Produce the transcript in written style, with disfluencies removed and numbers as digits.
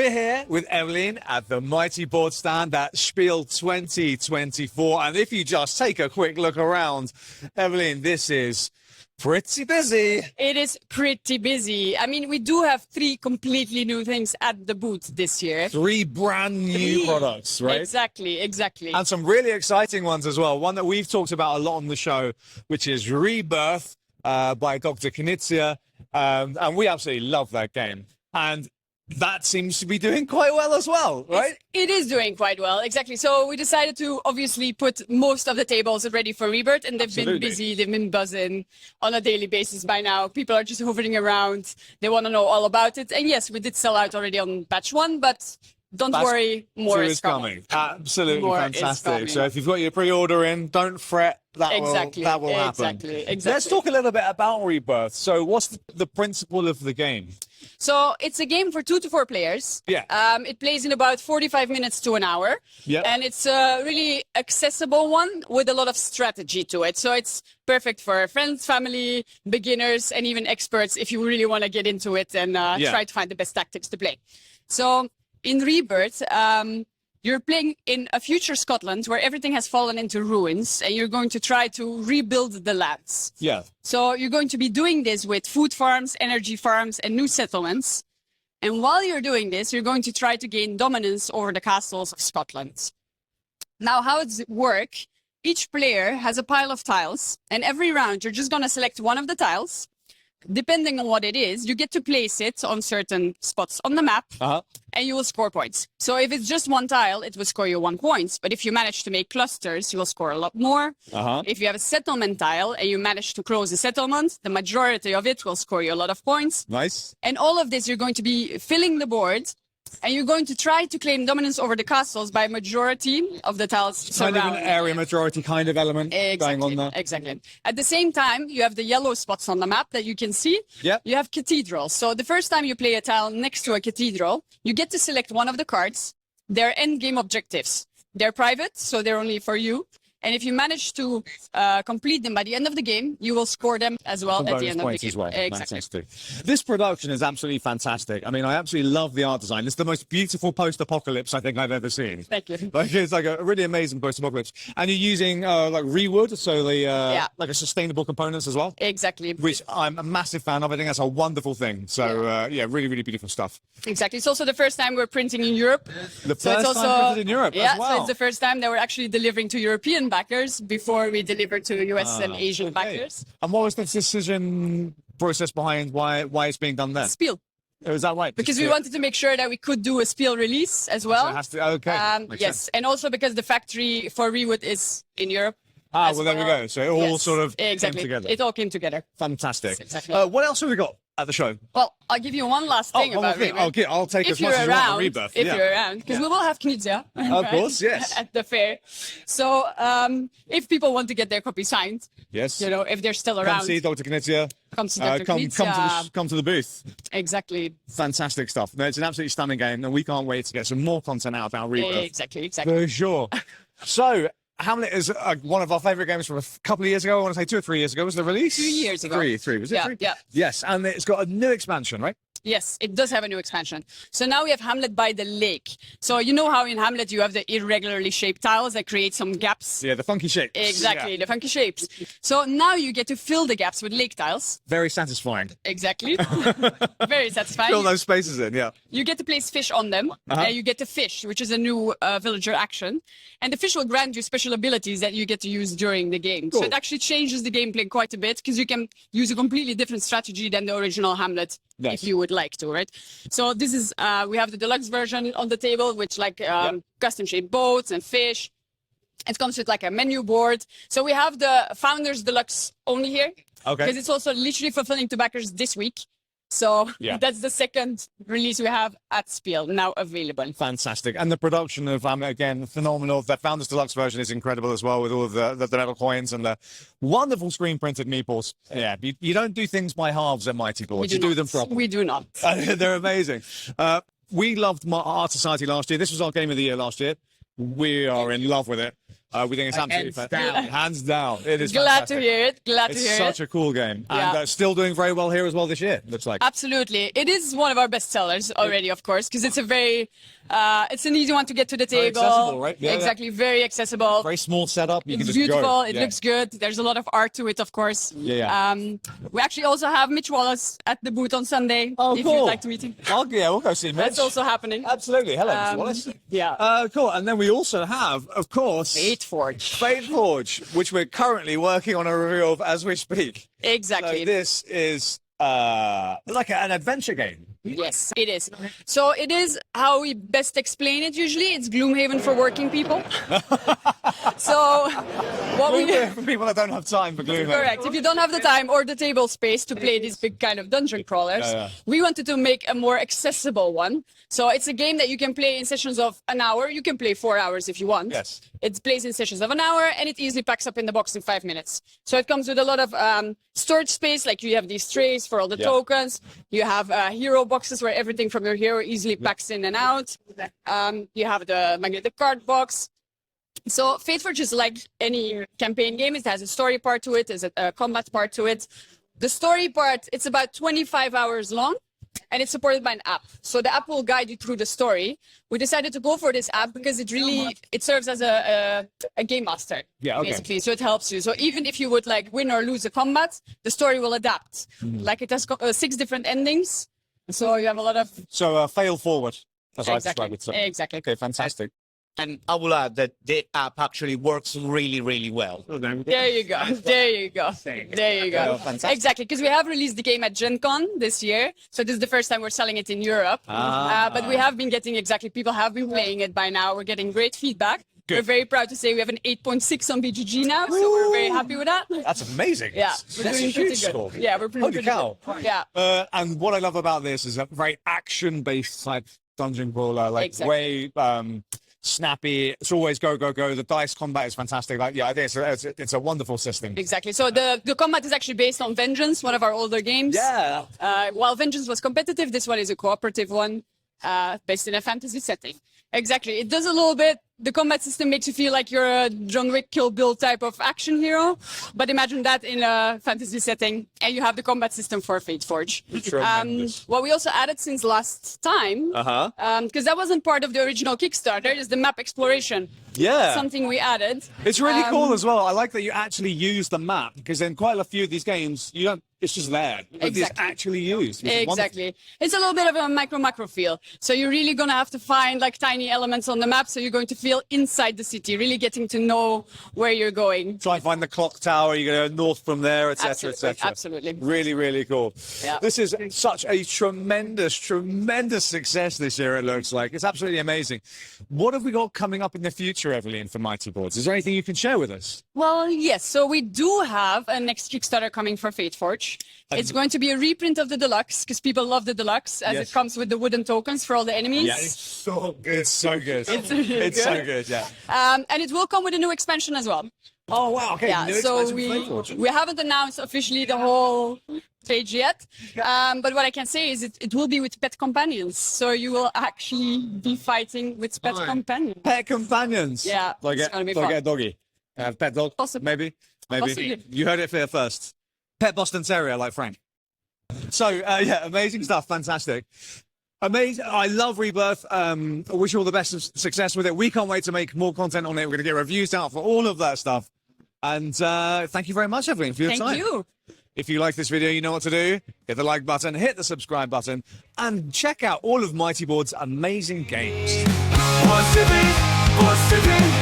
We're here with Evelyn at the mighty board stand at Spiel 2024. And if you just take a quick look around, Evelyn, this is pretty busy. It is pretty busy. I mean, we do have 3 completely new things at the booth this year. 3 brand new products, right? Exactly. And some really exciting ones as well. One that we've talked about a lot on the show, which is Rebirth by Dr. Knizia. And we absolutely love that game. And that seems to be doing quite well as well, right? It is doing quite well, exactly. So we decided to obviously put most of the tables ready for Rebirth, and they've been busy, they've been buzzing on a daily basis by now. People are just hovering around, they want to know all about it. And yes, we did sell out already on batch 1, but don't worry, more is coming. Absolutely fantastic. So if you've got your pre-order in, don't fret. That will happen. Exactly. Let's talk a little bit about Rebirth. So what's the principle of the game? So it's a game for 2 to 4 players. Yeah. It plays in about 45 minutes to an hour. Yeah. And it's a really accessible one with a lot of strategy to it. So it's perfect for friends, family, beginners, and even experts if you really want to get into it and try to find the best tactics to play. So in Rebirth, you're playing in a future Scotland where everything has fallen into ruins, and you're going to try to rebuild the lands. Yeah. So you're going to be doing this with food farms, energy farms, and new settlements. And while you're doing this, you're going to try to gain dominance over the castles of Scotland. Now, how does it work? Each player has a pile of tiles, and every round you're just going to select one of the tiles. Depending on what it is, you get to place it on certain spots on the map, and you will score points. So if it's just one tile, it will score you 1 point. But if you manage to make clusters, you will score a lot more. If you have a settlement tile and you manage to close a settlement, the majority of it will score you a lot of points. Nice. And all of this, you're going to be filling the board, and you're going to try to claim dominance over the castles by majority of the tiles surrounding. Kind of an area majority kind of element going on there. Exactly. At the same time, you have the yellow spots on the map that you can see. Yeah. You have cathedrals. So the first time you play a tile next to a cathedral, you get to select one of the cards. They're end-game objectives. They're private, so they're only for you. And if you manage to complete them by the end of the game, you will score them as well at the end of the game. As well. Exactly. Fantastic. This production is absolutely fantastic. I mean, I absolutely love the art design. It's the most beautiful post-apocalypse I think I've ever seen. Thank you. Like, it's like a really amazing post-apocalypse. And you're using like rewood, so the like a sustainable components as well. Exactly. Which I'm a massive fan of. I think that's a wonderful thing. So yeah, really, really beautiful stuff. Exactly. It's also the first time we're printing in Europe. The first time printed in Europe as well. So it's the first time that we're actually delivering to European backers before we deliver to US and Asian backers. And what was the decision process behind why it's being done there? Spiel. Is that right? Because we wanted to make sure that we could do a Spiel release as well. So it has to, yes, and also because the factory for Rewood is in Europe. Well, there we go. So it all sort of came together. It all came together. Fantastic. Exactly. What else have we got at the show? Well, I'll give you one last thing about Rebirth. I'll take as much as you want on Rebirth. If you're around, because we will have Knizia. Of course, yes. At the fair. So if people want to get their copy signed, yes, you know, if they're still around. Come see Dr. Knizia. Come to Dr. Knizia. Come to the booth. Exactly. Fantastic stuff. No, it's an absolutely stunning game, and we can't wait to get some more content out about Rebirth. Exactly. For sure. So, Hamlet is one of our favourite games from a couple of years ago. I want to say 2 or 3 years ago. Was the release? 2 years ago. Three. Was it 3? Yeah. Yes, and it's got a new expansion, right? Yes, it does have a new expansion. So now we have Hamlet by the lake. So you know how in Hamlet you have the irregularly shaped tiles that create some gaps? Yeah, the funky shapes. Exactly, the funky shapes. So now you get to fill the gaps with lake tiles. Very satisfying. Exactly. Very satisfying. Fill those spaces in, yeah. You get to place fish on them. And you get to fish, which is a new villager action. And the fish will grant you special abilities that you get to use during the game. Cool. So it actually changes the gameplay quite a bit because you can use a completely different strategy than the original Hamlet. Yes. If you would like to, right? So this is, we have the deluxe version on the table, which like custom shaped boats and fish. It comes with like a menu board. So we have the Founders Deluxe only here. Okay. Because it's also literally fulfilling to backers this week. So that's the second release we have at Spiel, now available. Fantastic. And the production of, again, phenomenal. The Founders Deluxe version is incredible as well, with all of the metal coins and the wonderful screen-printed meeples. Yeah, you don't do things by halves at Mighty Boards. You do them properly. We do not. They're amazing. We loved Art Society last year. This was our game of the year last year. We are in love with it. We think it's absolutely Hands fantastic. down. Hands down. It is Glad fantastic. to hear it. Glad to It's hear such it. a cool game. And Yeah. still doing very well here as well this year, looks like. Absolutely. It is one of our best sellers already, of course, because it's a very, it's an easy one to get to the Very table. accessible, right? Yeah, exactly. Very accessible. Very small setup. You can It's just beautiful. go. It Yeah. looks good. There's a lot of art to it, of course. Yeah. We actually also have Mitch Wallace at the booth on Sunday. Oh, if cool. you'd like to meet him. Yeah, we'll go see Mitch. That's also happening. Absolutely. Hello, Mr. Wallace. Yeah. Cool. And then we also have, of course, Fate Forge. Fate Forge, which we're currently working on a review of as we speak. Exactly. So this is like an adventure game. Yes, it is. So it is how we best explain it usually. It's Gloomhaven for working people. So what we... For people that don't have time for Gloomhaven. Correct. If you don't have the time or the table space to play these big kind of dungeon crawlers, Yeah. we wanted to make a more accessible one. So it's a game that you can play in sessions of an hour. You can play 4 hours if you want. Yes. It plays in sessions of an hour and it easily packs up in the box in 5 minutes. So it comes with a lot of storage space, like you have these trays for all the Yeah. tokens. You have hero boxes where everything from your hero easily packs in and out. You have the magnetic card box. So Fate Forge is like any campaign game. It has a story part to it, there's a combat part to it. The story part, it's about 25 hours long and it's supported by an app. So the app will guide you through the story. We decided to go for this app because it serves as a game master, Yeah, okay. basically. So it helps you. So even if you would like win or lose a combat, the story will adapt. Like it has 6 different endings. So you have a lot of... So fail forward, as I Exactly. describe it. So. Exactly. Okay, fantastic. And I will add that the app actually works really, really well. There you go. There you go. There you go. fantastic. Exactly, because we have released the game at Gen Con this year. So this is the first time we're selling it in Europe. But we have been getting people have been playing it by now. We're getting great feedback. Good. We're very proud to say we have an 8.6 on BGG now. So we're very happy with that. That's amazing. Yeah, That's we're a doing huge pretty score. good. Yeah, we're pretty Holy pretty cow. good. Yeah. And what I love about this is a very action-based type dungeon crawler, like Exactly. way snappy. It's always go, go, go. The dice combat is fantastic. Like, yeah, I think it's a wonderful system. Exactly. So the combat is actually based on Vengeance, one of our older games. Yeah. While Vengeance was competitive, this one is a cooperative one based in a fantasy setting. Exactly. It does a little bit. The combat system makes you feel like you're a John Wick Kill Bill type of action hero, but imagine that in a fantasy setting, and you have the combat system for Fate Forge. Tremendous. What we also added since last time, because that wasn't part of the original Kickstarter, is the map exploration. Yeah. Something we added. It's really cool as well. I like that you actually use the map, because in quite a few of these games, you don't. It's just there. But it's actually used. which is wonderful. Exactly. It's a little bit of a macro feel. So you're really going to have to find like tiny elements on the map. So you're going to feel inside the city, really getting to know where you're going. Try and find the clock tower. You go north from there, etc., etc. Absolutely. Really, really cool. Yeah. This is such a tremendous success this year. It looks like it's absolutely amazing. What have we got coming up in the future, Evelyn, for Mighty Boards? Is there anything you can share with us? Well, yes. So we do have a next Kickstarter coming for Fate Forge. It's going to be a reprint of the deluxe because people love the deluxe as it comes with the wooden tokens for all the enemies. Yeah, it's so good. It's so good. It's so good. Yeah. And it will come with a new expansion as well. Oh wow. Okay. Yeah, new so expansion for Fate Forge. we haven't announced officially the whole page yet, but what I can say is it will be with pet companions. So you will actually be fighting with pet companions. Pet companions. Yeah, Like it's gonna be like fun. a doggy. Pet dog. Possibly. Maybe. Possibly. You heard it here first. Pet Boston Terrier, like Frank. So yeah, amazing stuff. Fantastic. Amazing. I love Rebirth. I wish you all the best of success with it. We can't wait to make more content on it. We're going to get reviews out for all of that stuff. And thank you very much, Evelyn, for your time. Thank you. If you like this video, you know what to do. Hit the like button, hit the subscribe button, and check out all of Mighty Board's amazing games. What's it?